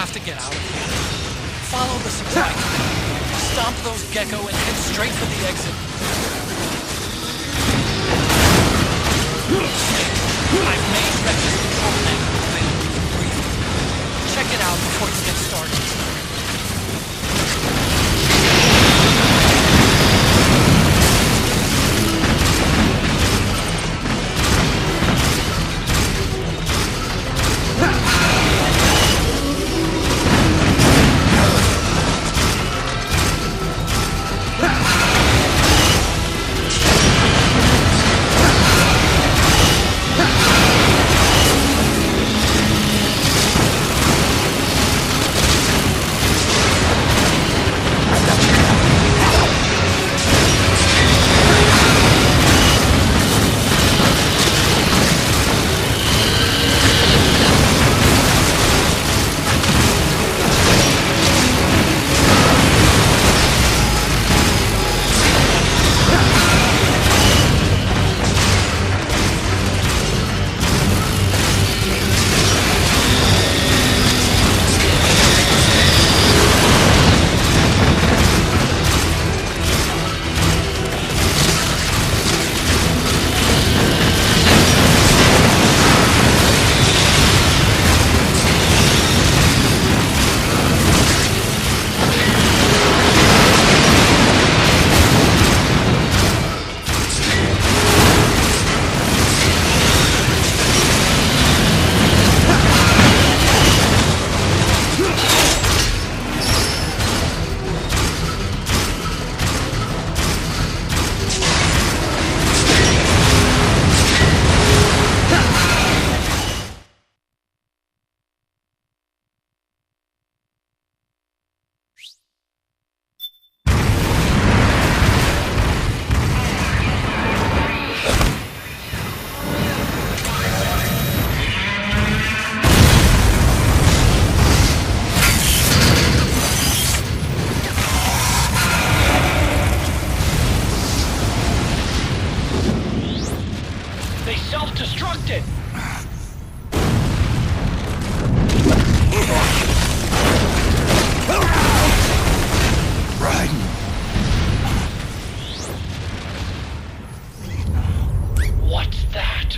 have to get out of here. Follow the supply train. Stomp those gecko and head straight for the exit. I've made record control net available for breathing. Check it out before you get started. Self-destructed! Right. What's that?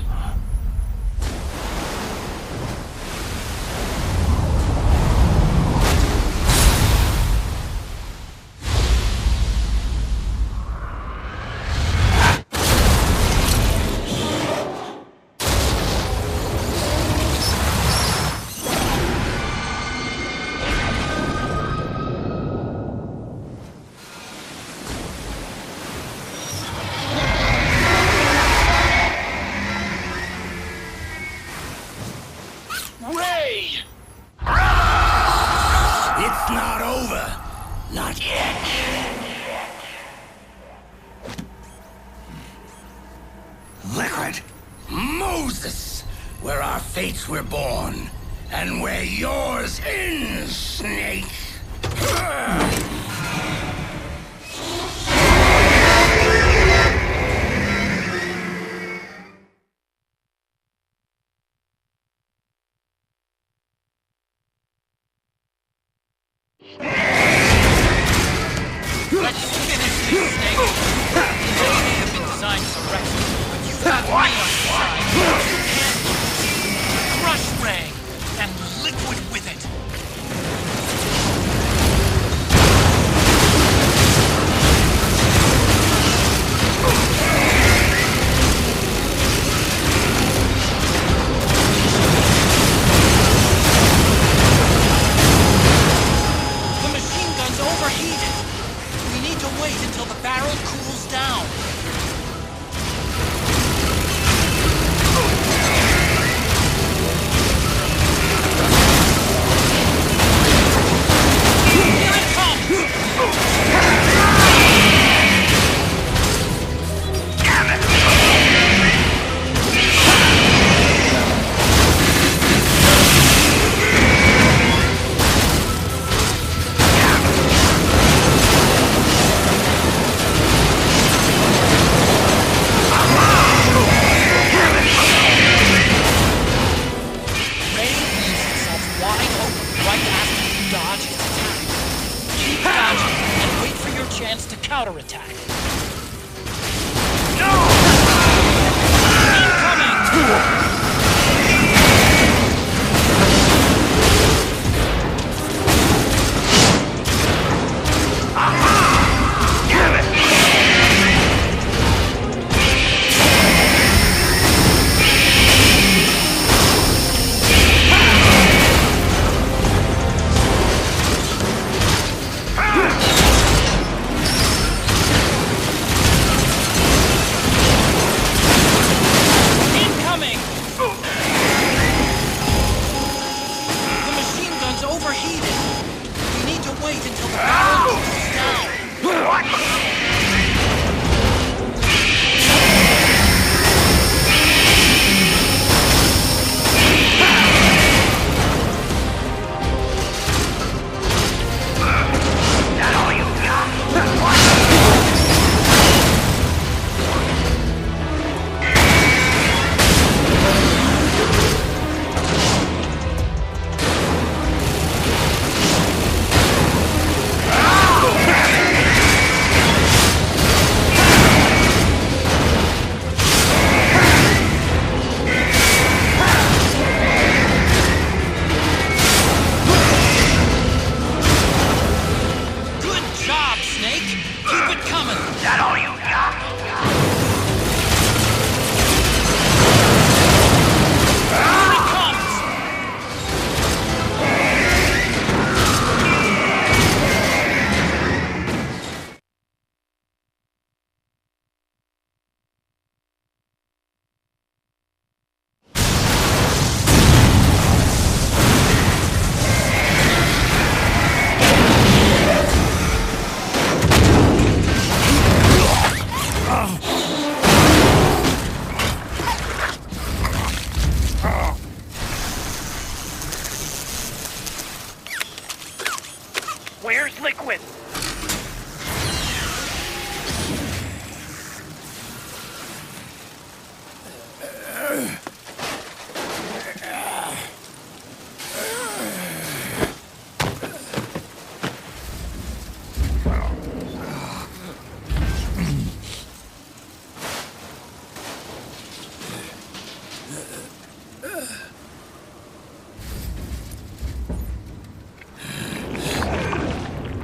It's not over. Not yet. Liquid. Moses. Where our fates were born. And where yours ends, Snake. Let's finish this, Snake. They may have been designed for wrestling, but you've got me on your side. Crush Ray, and liquid with it.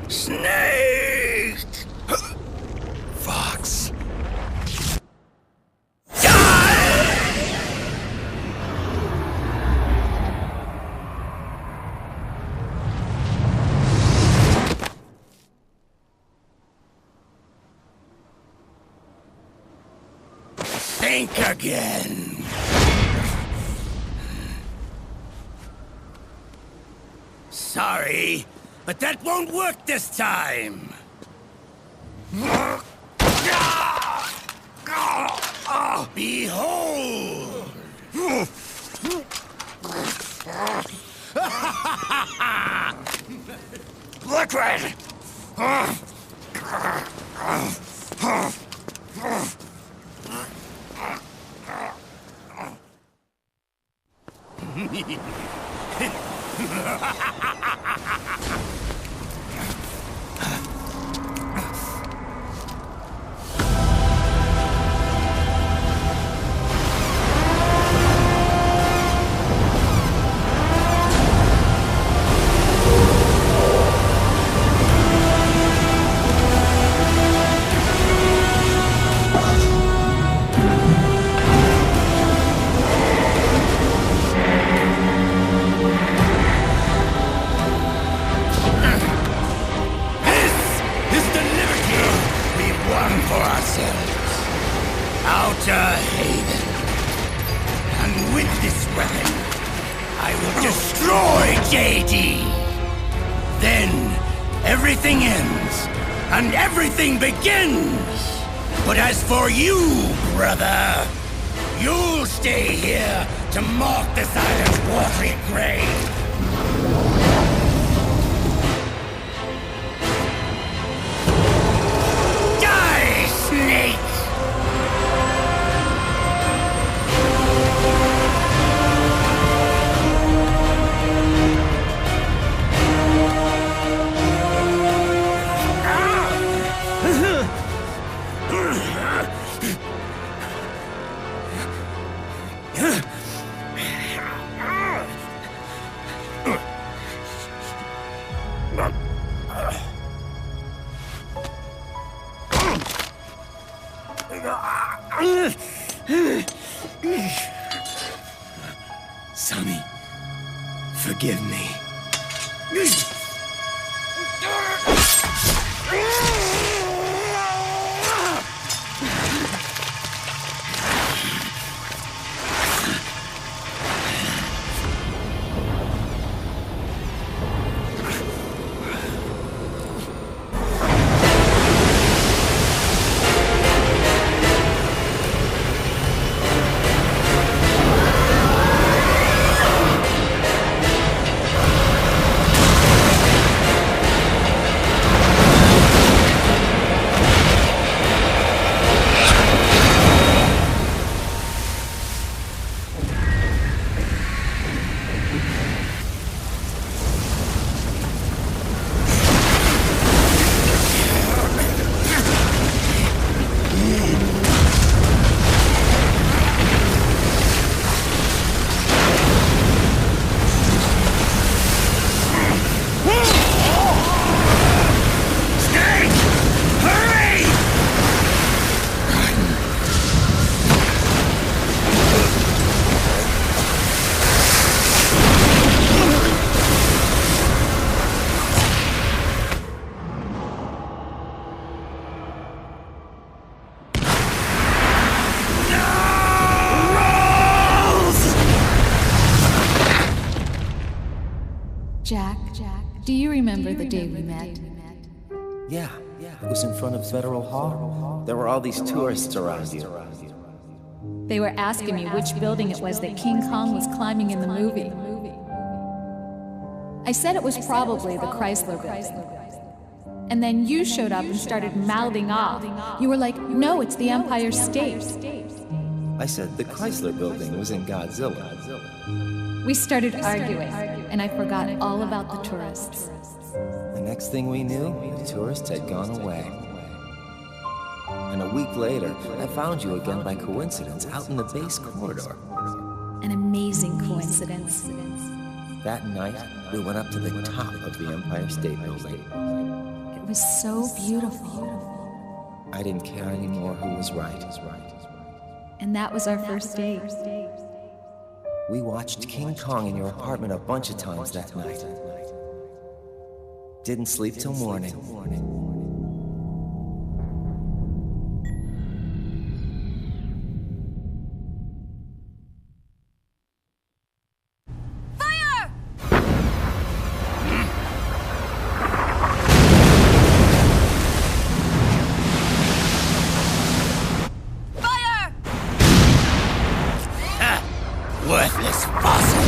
Snake! Fox. Think again. Sorry, but that won't work this time. Behold! Liquid! Outer Haven. And with this weapon, I will destroy JD. Then, everything ends, and everything begins. But as for you, brother, you'll stay here to mark this island's watery grave. Die, snake! Sonny, forgive me. Jack, do you remember the day we met? Yeah. It was in front of Federal Hall. There were all these tourists around you. They were asking me which building it was that King Kong was climbing in the movie. I said it was probably the Chrysler building. And then you showed up and started mouthing off. You were like, no, it's the Empire State. I said the Chrysler building was in Godzilla. We started arguing, and I forgot all about the tourists. The next thing we knew, the tourists had gone away. And a week later, I found you again by coincidence out in the base corridor. An amazing coincidence. That night, we went up to the top of the Empire State Building. It was so beautiful. I didn't care anymore who was right. And that was our first date. We watched King Kong in your apartment a bunch of times that night. Didn't sleep till morning. Worthless fossil!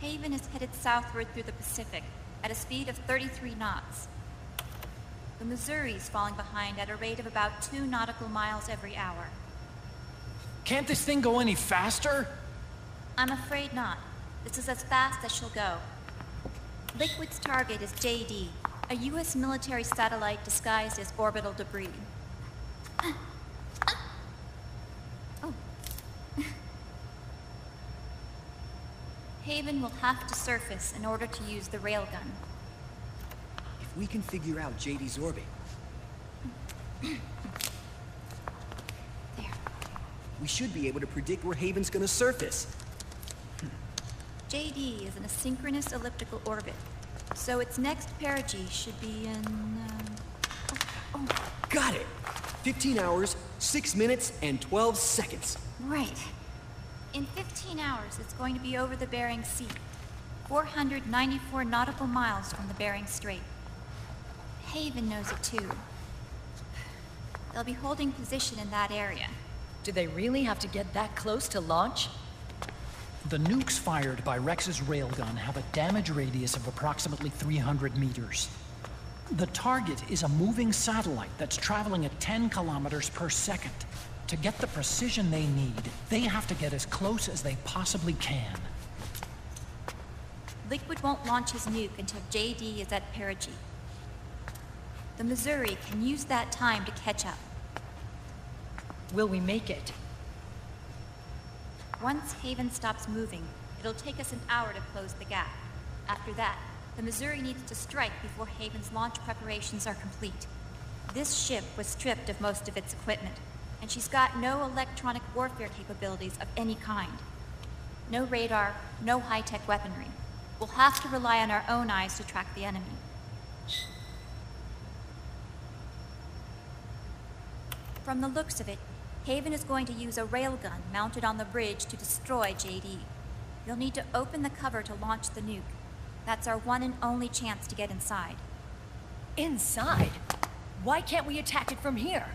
Haven is headed southward through the Pacific at a speed of 33 knots. The Missouri is falling behind at a rate of about 2 nautical miles every hour. Can't this thing go any faster? I'm afraid not. This is as fast as she'll go. Liquid's target is JD, a U.S. military satellite disguised as orbital debris. Oh. Haven will have to surface in order to use the railgun. If we can figure out JD's orbit... There. we should be able to predict where Haven's gonna surface. JD is in a synchronous elliptical orbit, so its next perigee should be in... Got it! 15 hours, 6 minutes, and 12 seconds. Right. In 15 hours, it's going to be over the Bering Sea, 494 nautical miles from the Bering Strait. Haven knows it too. They'll be holding position in that area. Do they really have to get that close to launch? The nukes fired by Rex's railgun have a damage radius of approximately 300 meters. The target is a moving satellite that's traveling at 10 kilometers per second. To get the precision they need, they have to get as close as they possibly can. Liquid won't launch his nuke until JD is at perigee. The Missouri can use that time to catch up. Will we make it? Once Haven stops moving, it'll take us an hour to close the gap. After that, the Missouri needs to strike before Haven's launch preparations are complete. This ship was stripped of most of its equipment, and she's got no electronic warfare capabilities of any kind. No radar, no high-tech weaponry. We'll have to rely on our own eyes to track the enemy. From the looks of it, Haven is going to use a railgun mounted on the bridge to destroy JD. You'll need to open the cover to launch the nuke. That's our one and only chance to get inside. Inside? Why can't we attack it from here?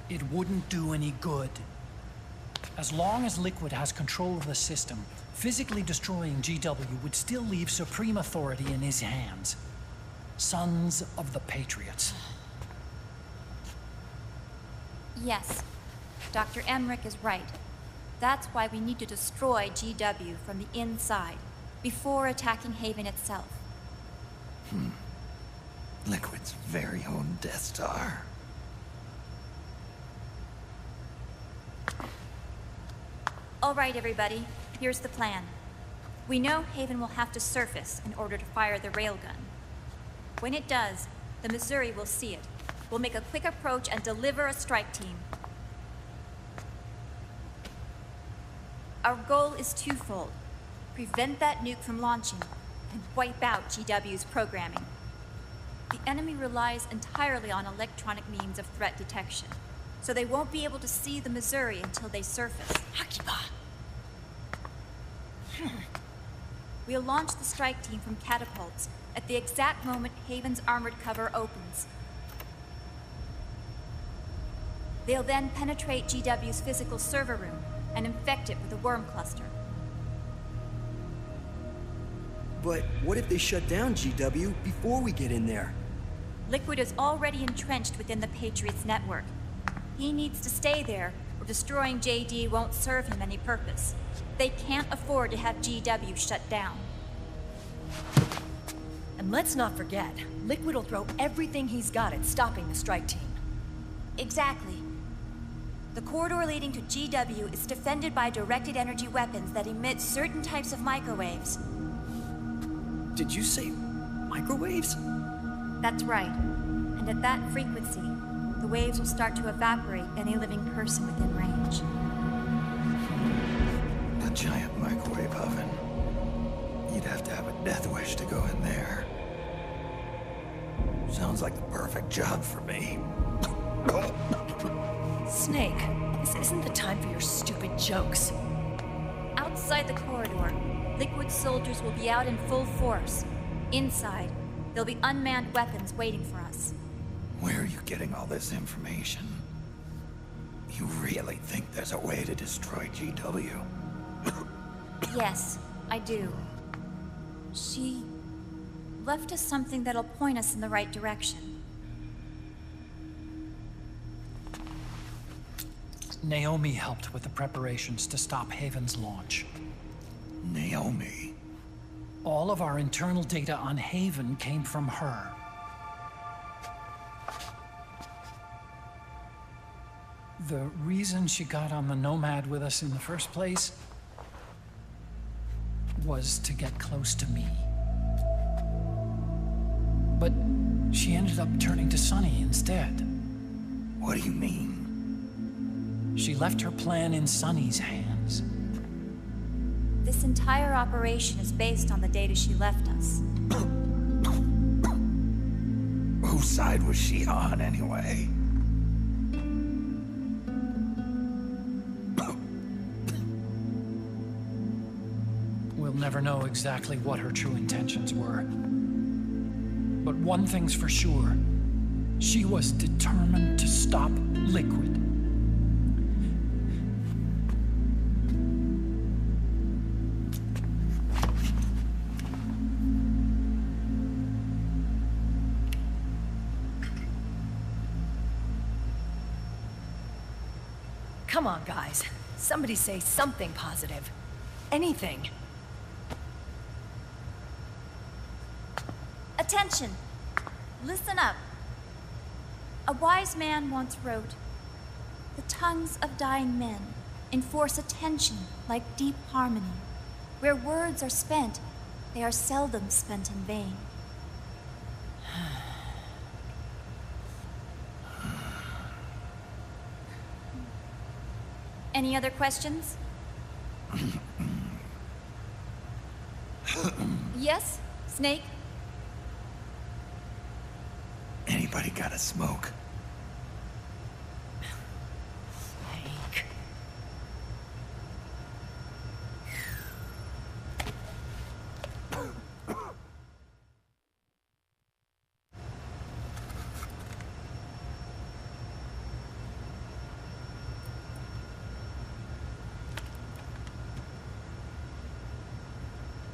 It wouldn't do any good. As long as Liquid has control of the system, physically destroying GW would still leave supreme authority in his hands. Sons of the Patriots. Yes, Dr. Emmerich is right. That's why we need to destroy GW from the inside, before attacking Haven itself. Liquid's very own Death Star. All right, everybody, here's the plan. We know Haven will have to surface in order to fire the railgun. When it does, the Missouri will see it. We'll make a quick approach and deliver a strike team. Our goal is twofold. Prevent that nuke from launching, and wipe out GW's programming. The enemy relies entirely on electronic means of threat detection, so they won't be able to see the Missouri until they surface. Akiba! We'll launch the strike team from catapults at the exact moment Haven's armored cover opens. They'll then penetrate GW's physical server room and infect it with a worm cluster. But what if they shut down GW before we get in there? Liquid is already entrenched within the Patriots network. He needs to stay there, or destroying JD won't serve him any purpose. They can't afford to have GW shut down. And let's not forget, Liquid will throw everything he's got at stopping the strike team. Exactly. The corridor leading to GW is defended by directed energy weapons that emit certain types of microwaves. Did you say microwaves? That's right. And at that frequency, the waves will start to evaporate any living person within range. A giant microwave oven. You'd have to have a death wish to go in there. Sounds like the perfect job for me. Snake, this isn't the time for your stupid jokes. Outside the corridor, Liquid soldiers will be out in full force. Inside, there'll be unmanned weapons waiting for us. Where are you getting all this information? You really think there's a way to destroy GW? Yes, I do. She left us something that'll point us in the right direction. Naomi helped with the preparations to stop Haven's launch. Naomi? All of our internal data on Haven came from her. The reason she got on the Nomad with us in the first place was to get close to me. But she ended up turning to Sunny instead. What do you mean? She left her plan in Sunny's hands. This entire operation is based on the data she left us. Whose side was she on, anyway? We'll never know exactly what her true intentions were. But one thing's for sure. She was determined to stop Liquid. Come on, guys. Somebody say something positive. Anything. Attention! Listen up. A wise man once wrote, "The tongues of dying men enforce attention like deep harmony. Where words are spent, they are seldom spent in vain." Any other questions? Yes, Snake? Anybody got a smoke? Snake.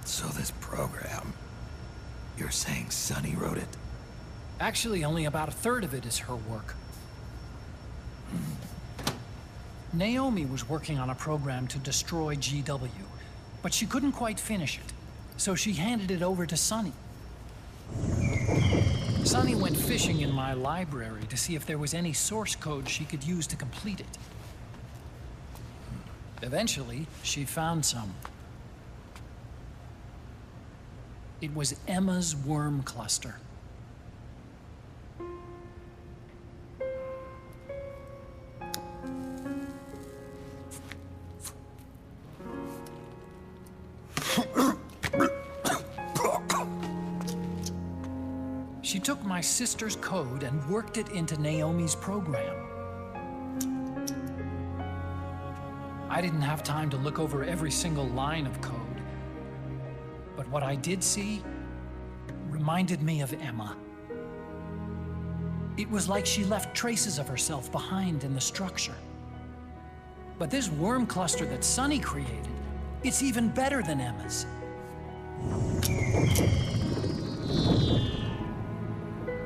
So this program, you're saying Sonny wrote it? Actually, only about a third of it is her work. Naomi was working on a program to destroy GW, but she couldn't quite finish it, so she handed it over to Sonny. Sonny went fishing in my library to see if there was any source code she could use to complete it. Eventually, she found some. It was Emma's worm cluster. She took my sister's code and worked it into Naomi's program. I didn't have time to look over every single line of code, but what I did see reminded me of Emma. It was like she left traces of herself behind in the structure. But this worm cluster that Sonny created, it's even better than Emma's.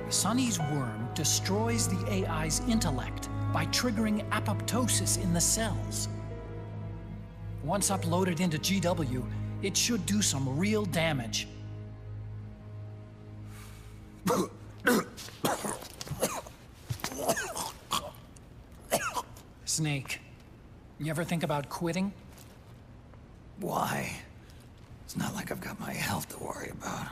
Sonny's worm destroys the AI's intellect by triggering apoptosis in the cells. Once uploaded into GW, it should do some real damage. Snake, you ever think about quitting? Why? It's not like I've got my health to worry about.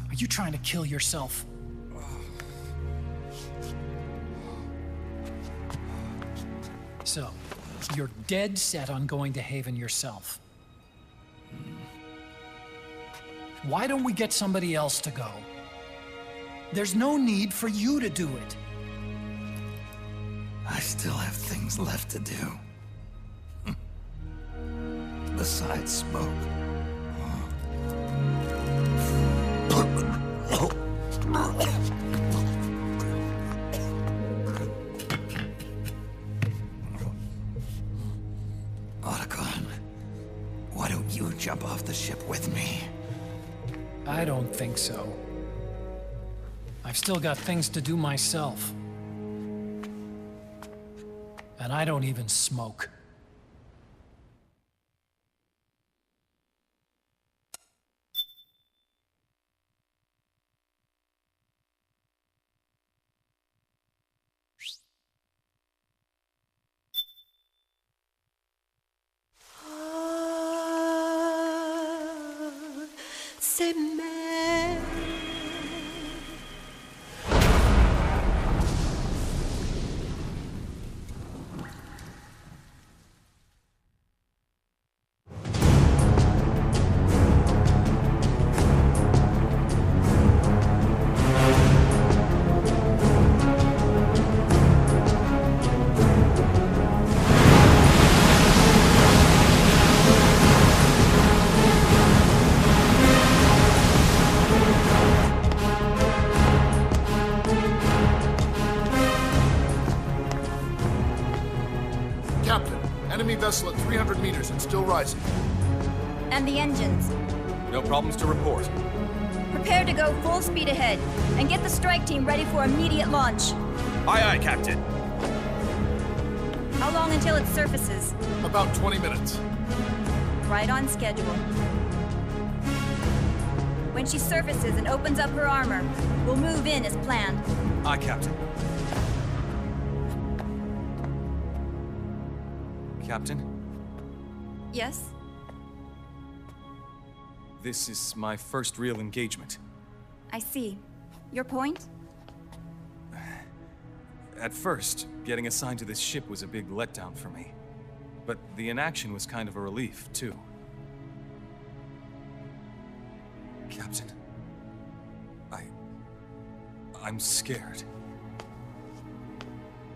Are you trying to kill yourself? So, you're dead set on going to Haven yourself. Why don't we get somebody else to go? There's no need for you to do it. I still have things left to do. Besides smoke. Otacon, why don't you jump off the ship with me? I don't think so. I've still got things to do myself. And I don't even smoke. Captain, enemy vessel at 300 meters and still rising. And the engines. No problems to report. Prepare to go full speed ahead, and get the strike team ready for immediate launch. Aye, aye, Captain. How long until it surfaces? About 20 minutes. Right on schedule. When she surfaces and opens up her armor, we'll move in as planned. Aye, Captain. Captain? Yes? This is my first real engagement. I see. Your point? At first, getting assigned to this ship was a big letdown for me. But the inaction was kind of a relief, too. Captain, I'm scared.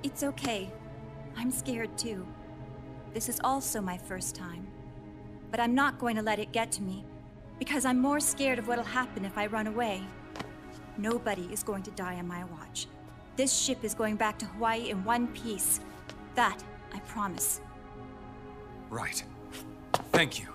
It's okay. I'm scared too. This is also my first time. But I'm not going to let it get to me, because I'm more scared of what'll happen if I run away. Nobody is going to die on my watch. This ship is going back to Hawaii in one piece. That, I promise. Right. Thank you.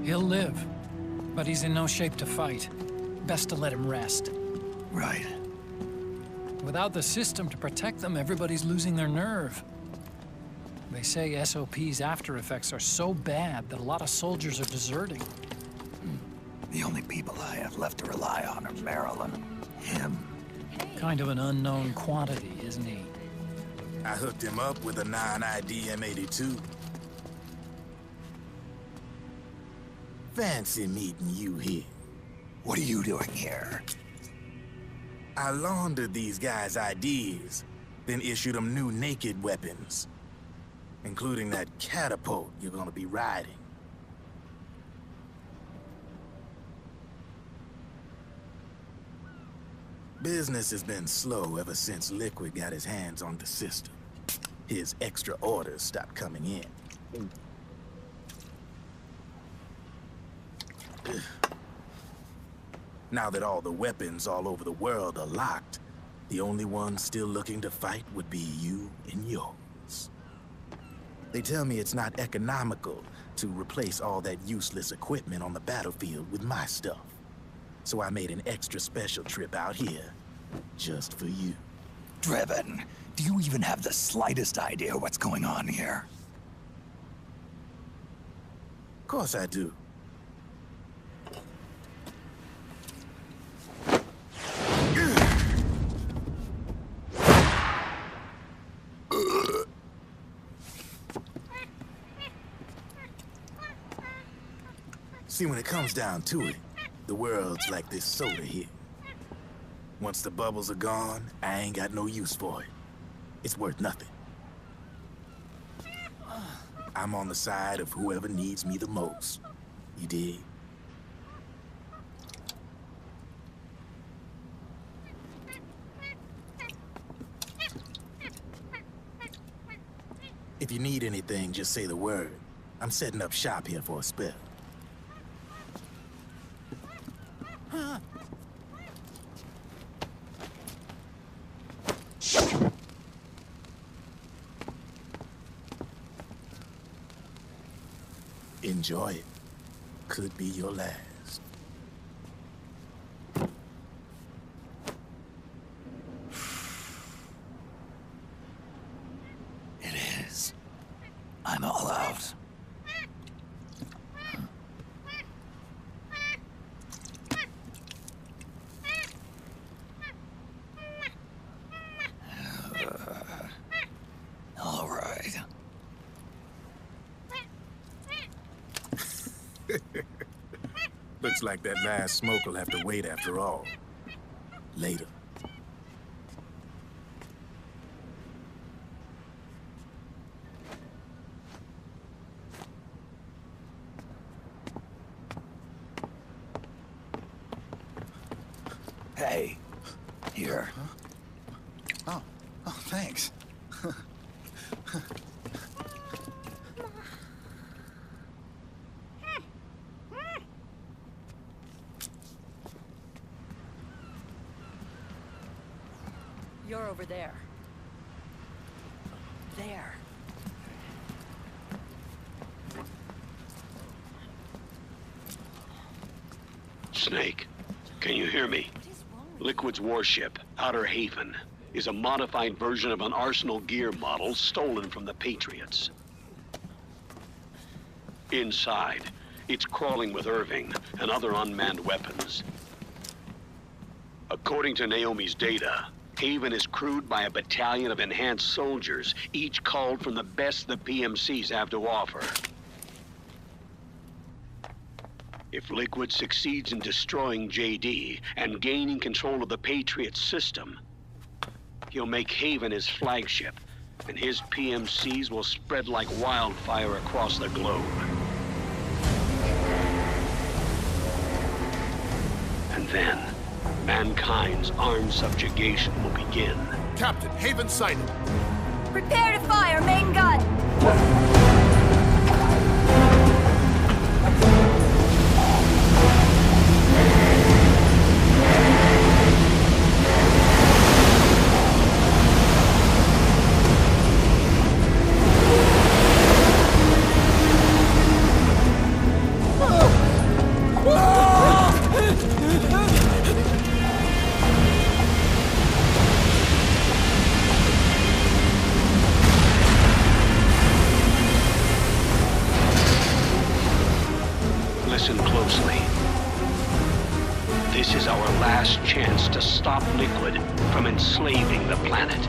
He'll live, but he's in no shape to fight. Best to let him rest. Right. Without the system to protect them, everybody's losing their nerve. They say SOP's after effects are so bad that a lot of soldiers are deserting. The only people I have left to rely on are Marilyn, him. Kind of an unknown quantity, isn't he? I hooked him up with a non-ID M82. Fancy meeting you here. What are you doing here? I laundered these guys' IDs, then issued them new naked weapons, including that catapult you're gonna be riding. Business has been slow ever since Liquid got his hands on the system. His extra orders stopped coming in. Now that all the weapons all over the world are locked, the only ones still looking to fight would be you and yours. They tell me it's not economical to replace all that useless equipment on the battlefield with my stuff. So I made an extra special trip out here, just for you. Driven, do you even have the slightest idea what's going on here? Of course I do. See, when it comes down to it, the world's like this soda here. Once the bubbles are gone, I ain't got no use for it. It's worth nothing. I'm on the side of whoever needs me the most. You dig? If you need anything, just say the word. I'm setting up shop here for a spell. Enjoy it. Could be your last. It is. I'm all out. Looks like that last smoke will have to wait after all. Later. Hey, here. Huh? Oh, thanks. You're over there. There. Snake, can you hear me? Liquid's warship, Outer Haven, is a modified version of an Arsenal gear model stolen from the Patriots. Inside, it's crawling with Irving and other unmanned weapons. According to Naomi's data, Haven is crewed by a battalion of enhanced soldiers, each culled from the best the PMCs have to offer. If Liquid succeeds in destroying JD and gaining control of the Patriots system, he'll make Haven his flagship, and his PMCs will spread like wildfire across the globe. And then, mankind's armed subjugation will begin. Captain, Haven sighted. Prepare to fire, main gun! Listen closely. This is our last chance to stop Liquid from enslaving the planet.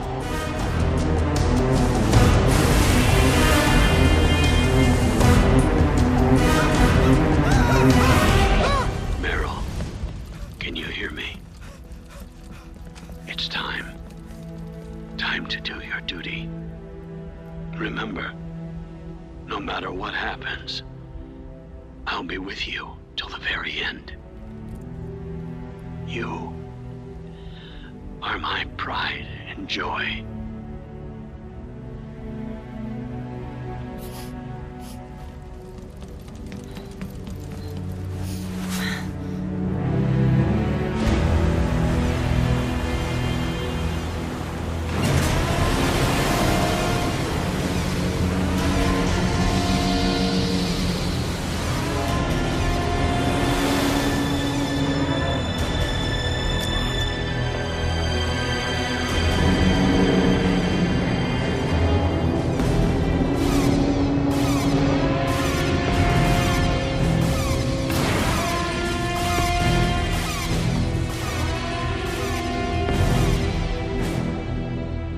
Meryl, can you hear me? It's time. Time to do your duty. Remember, no matter what happens, I'll be with you till the very end. You are my pride and joy.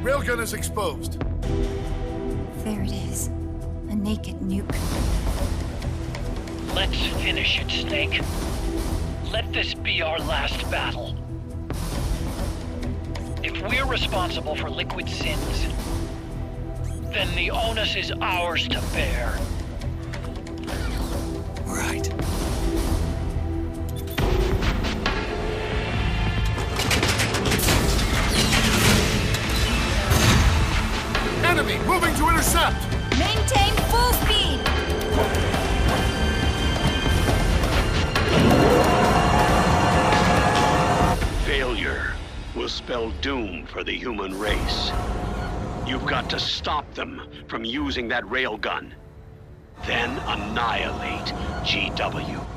Railgun is exposed. There it is. A naked nuke. Let's finish it, Snake. Let this be our last battle. If we're responsible for Liquid's sins, then the onus is ours to bear. Right. Enemy moving to intercept! Maintain full speed! Failure will spell doom for the human race. You've got to stop them from using that railgun. Then annihilate GW.